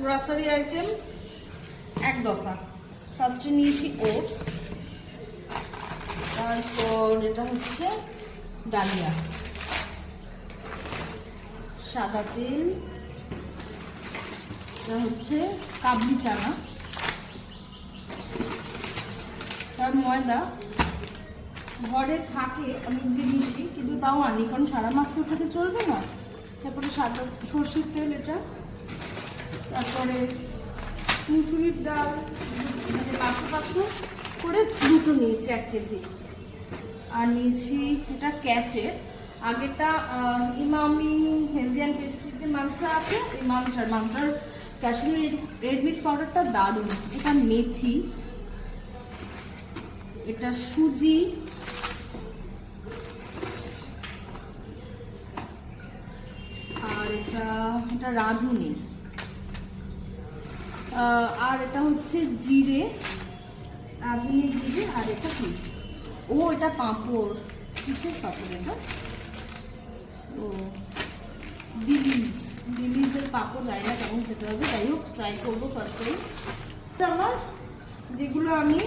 Grocery item এক দফা। ফার্স্টে নিয়েছি ওটস, তারপর এটা হচ্ছে ডালিয়া, সাদা তেল, এটা হচ্ছে কাবলি চানা, তার ময়দা। ঘরে থাকে অনেক জিনিসই, কিন্তু তাও আনি, কারণ সারা মাস তো খেতে চলবে না। তারপরে সাদা সর্ষের তেল এটা, তারপরে মুসুরির ডাল, মানে 500 করে দুটো নিয়েছি 1 কেজি। আর নিয়েছি এটা ক্যাচের, আগেটা ইমামি হেলদি অ্যান্ড টেস্টির যে মাংসা আছে, এই মাংসার কাশ্মীরি রেড মির্চ পাউডারটা দারুণ। এটা মেথি, এটা সুজি, আর এটা রাঁধুনি, আর এটা হচ্ছে জিরে, রাঁধুনি জিরে। আর এটা কি, ও এটা পাঁপড়, কিসের পাঁপড় এটা? ও ডিলিজের পাঁপড়, জানি না কেমন খেতে হবে, যাই হোক ট্রাই করবো ফার্স্ট টাইম। আমার যেগুলো আমি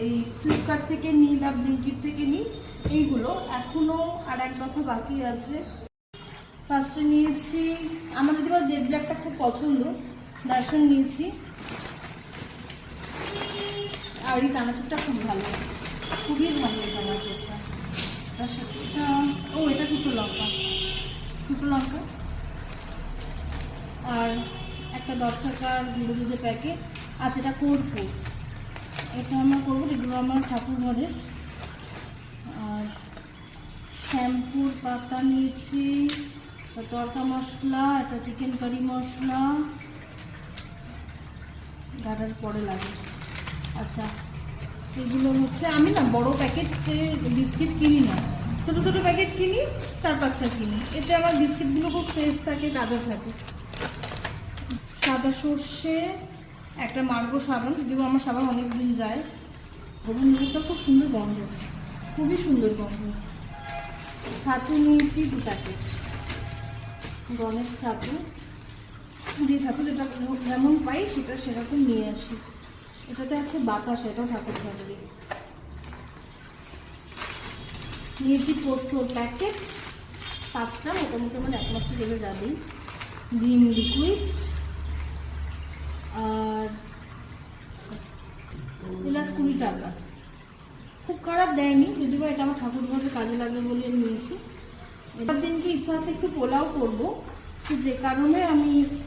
এই ফ্লিপকার্ট থেকে নিই বা ব্লিঙ্কিট থেকে নিই, এইগুলো এখনো আর এক দফা বাকি আছে। ফার্স্টে নিয়েছি, আমার যদি বা জেড ব্ল্যাকটা খুব পছন্দ, দর্শন নিয়েছি। আর এই চানাচুরটা খুব ভালো, খুবই ভালো এই চানাচুরটা। তার সাথে এটা, ও এটা শুকনো লঙ্কা, আর একটা 10 টাকার গুঁড়ো দুধের প্যাকেট আছে, এটা করবো, এটা আমরা করবো, এগুলো আমার ঠাকুর ঘরের। আর শ্যাম্পুর পাতা নিয়েছি, তড়কা মশলা, একটা চিকেন কারি মশলা, গাটার পরে লাগে। আচ্ছা, এগুলো হচ্ছে, আমি না বড় প্যাকেটের বিস্কিট কিনি না, ছোটো ছোটো প্যাকেট কিনি, 4-5টা কিনি, এতে আমার বিস্কিটগুলো খুব ফ্রেশ থাকে, তাজা থাকে। সাদা সর্ষে, একটা মার্গো সাবান, যদিও আমার সাবান অনেক দিন যায়। গরমটা খুব সুন্দর গন্ধ, খুবই সুন্দর গন্ধ। ছাতু নিয়েছি 2 প্যাকেট, গণেশ ছাতু, যে ছাতু যেটা যেমন পাই সেটা সেরকম নিয়ে আসি। এটাতে আছে বাতাস, এটাও ঠাকুর ঘরে। নিয়েছি পোস্তর প্যাকেট 5টা, মোটামুটি আমার 1 মাস দেবে যাবেই। ভিম লিকুইড, আর এলাচ 20 টাকা, খুব খারাপ দেয়নি, যদিও এটা আমার ঠাকুর ঘরে কাজে লাগবে বলে নিয়েছি। এবার দিনকে ইচ্ছা আছে একটু পোলাও করবো, তো যে কারণে আমি